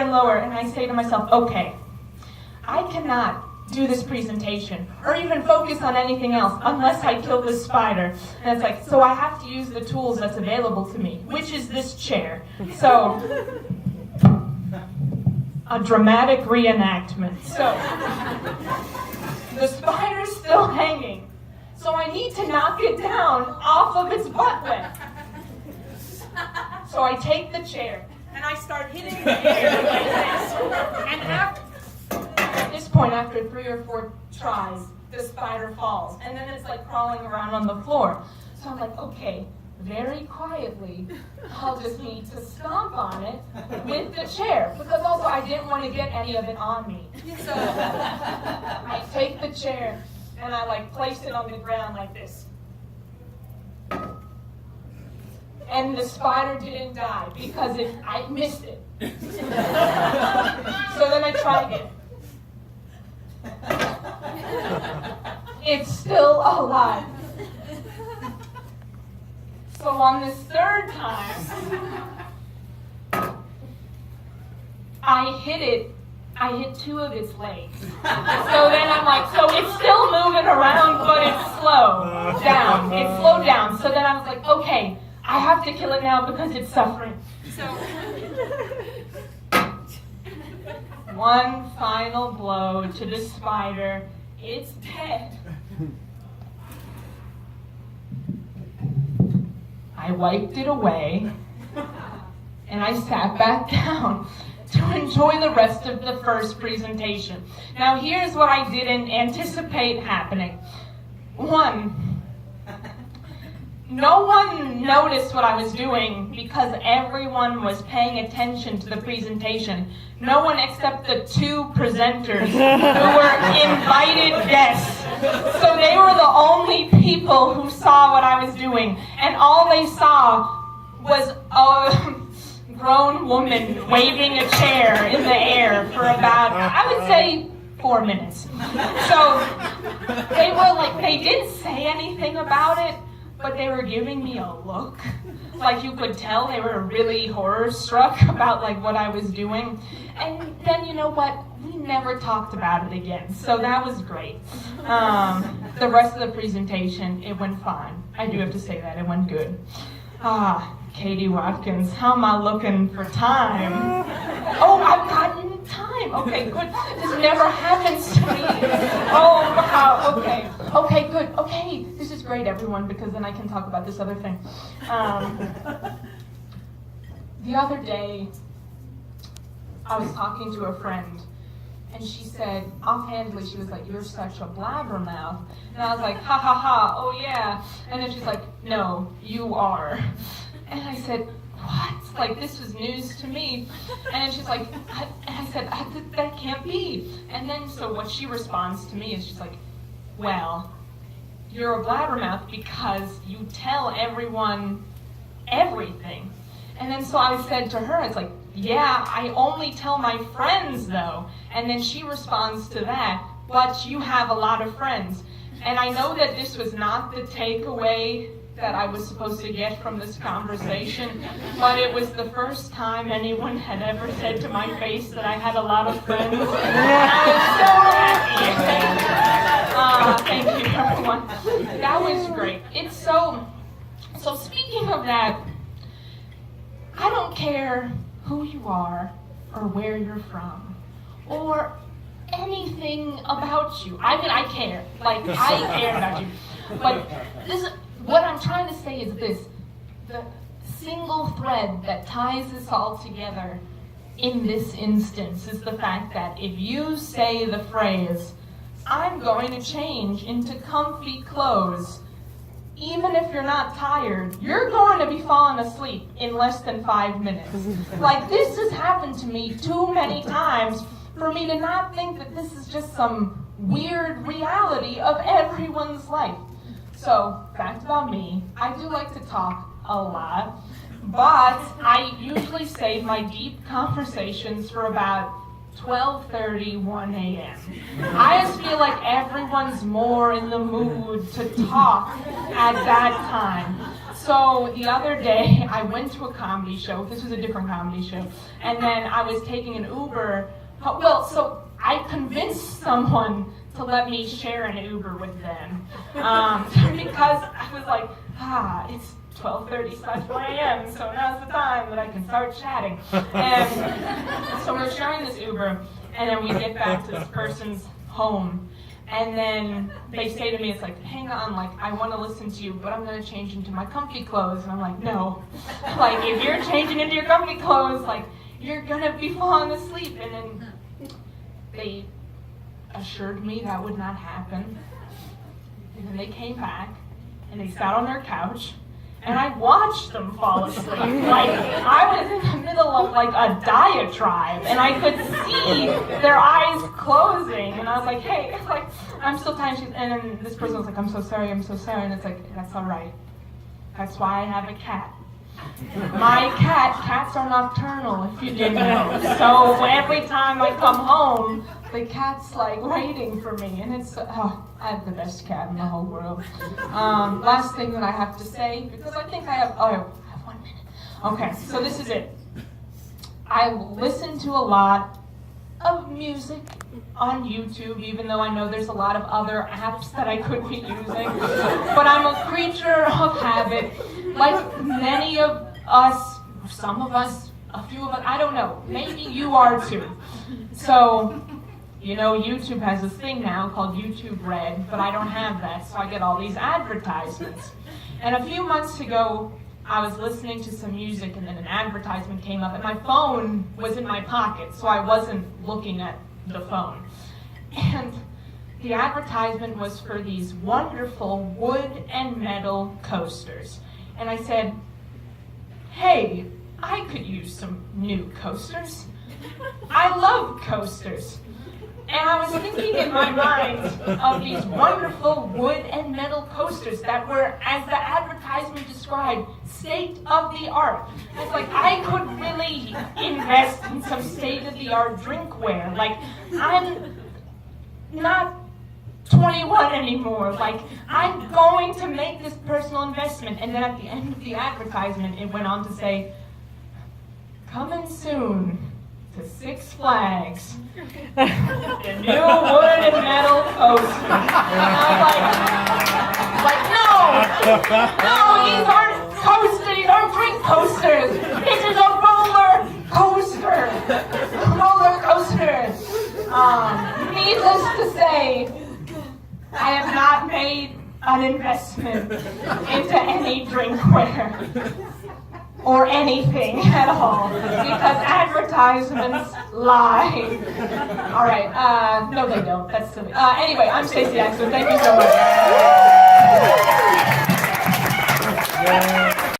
and lower, and I say to myself, okay, I cannot do this presentation or even focus on anything else unless I kill this spider. And it's like, so I have to use the tools that's available to me, which is this chair. So, a dramatic reenactment. So, the spider's still hanging. So I need to knock it down off of its butt leg. So I take the chair and I start hitting the air like this. And at this point, after 3 or 4 tries, the spider falls. And then it's like crawling around on the floor. So I'm like, okay, very quietly, I'll just need to stomp on it with the chair. Because also I didn't want to get any of it on me. So I take the chair and I like place it on the ground like this. And the spider didn't die because I missed it. So then I tried it. It's still alive. So on this 3rd time, I hit 2 of its legs. So then I'm like, so it's still moving around, but it's slow down. It's slowed down. So then I was like, okay, I have to kill it now because it's suffering. So, one final blow to the spider. It's dead. I wiped it away, and I sat back down to enjoy the rest of the first presentation. Now, here's what I didn't anticipate happening. 1, no one noticed what I was doing because everyone was paying attention to the presentation. No one except the 2 presenters who were invited guests. So they were the only people who saw what I was doing. And all they saw was a grown woman waving a chair in the air for about, I would say, 4 minutes. So they were like, they didn't say anything about it, but they were giving me a look. Like you could tell they were really horror struck about like what I was doing. And then you know what? We never talked about it again. So that was great. The rest of the presentation, it went fine. I do have to say that, it went good. Katie Watkins, how am I looking for time? Oh, I've gotten time. Okay, good. This never happens to me. Oh, wow. Okay, good. Okay, this is great, everyone, because then I can talk about this other thing. The other day, I was talking to a friend, and she said, offhandedly, she was like, "You're such a blabbermouth." And I was like, "Ha ha ha, oh yeah." And then she's like, "No, you are." And I said, "What? Like, this was news to me." And then she's like, I said, "That can't be." And then, so what she responds to me is she's like, "Well, you're a blabbermouth because you tell everyone everything." And then so I said to her, it's like, "Yeah, I only tell my friends though." And then she responds to that, "But you have a lot of friends." And I know that this was not the takeaway that I was supposed to get from this conversation, but it was the first time anyone had ever said to my face that I had a lot of friends. And I was so happy. Thank you, everyone. That was great. It's so speaking of that, I don't care who you are or where you're from or anything about you. I mean, I care. Like, I care about you. But what I'm trying to say is this. The single thread that ties this all together in this instance is the fact that if you say the phrase, "I'm going to change into comfy clothes," even if you're not tired, you're going to be falling asleep in less than 5 minutes. Like, this has happened to me too many times for me to not think that this is just some weird reality of everyone's life. So, fact about me, I do like to talk a lot, but I usually save my deep conversations for about 12:30, 1 a.m. I just feel like everyone's more in the mood to talk at that time. So the other day, I went to a comedy show. This was a different comedy show. And then I was taking an Uber. Well, so I convinced someone to let me share an Uber with them. Because I was like, it's 12:30/4 a.m., so now's the time that I can start chatting. And so we're sharing this Uber, and then we get back to this person's home. And then they say to me, it's like, hang on, like, I want to listen to you, but I'm going to change into my comfy clothes. And I'm like, no. Like, if you're changing into your comfy clothes, like, you're going to be falling asleep. And then they assured me that would not happen. And then they came back, and they sat on their couch, and I watched them fall asleep. Like, I was in the middle of, like, a diatribe, and I could see their eyes closing, and I was like, hey, like, I'm still tired. And then this person was like, I'm so sorry, and it's like, that's all right. That's why I have a cat. Cats are nocturnal, if you didn't know. So every time I come home, the cat's like waiting for me, and it's, I have the best cat in the whole world. Last thing that I have to say, because I think I have 1 minute. Okay, so this is it. I listen to a lot of music on YouTube, even though I know there's a lot of other apps that I could be using. But I'm a creature of habit. Like many of us, some of us, a few of us, I don't know, maybe you are too. So, you know, YouTube has this thing now called YouTube Red, but I don't have that, so I get all these advertisements. And a few months ago, I was listening to some music, and then an advertisement came up, and my phone was in my pocket, so I wasn't looking at the phone. And the advertisement was for these wonderful wood and metal coasters. And I said, hey, I could use some new coasters. I love coasters. And I was thinking in my mind of these wonderful wood and metal coasters that were, as the advertisement described, state-of-the-art. I was like, I could really invest in some state-of-the-art drinkware. Like, I'm not 21 anymore. Like, I'm going to make this personal investment. And then at the end of the advertisement, it went on to say, coming soon to Six Flags, the new wood and metal coaster. And I was like, no, these aren't coasters, these aren't drink coasters. This is a roller coaster. Needless to say, I have not made an investment into any drinkware or anything at all, because advertisements lie. All right, no they don't, that's silly. Anyway, I'm Stacey Axel, thank you so much.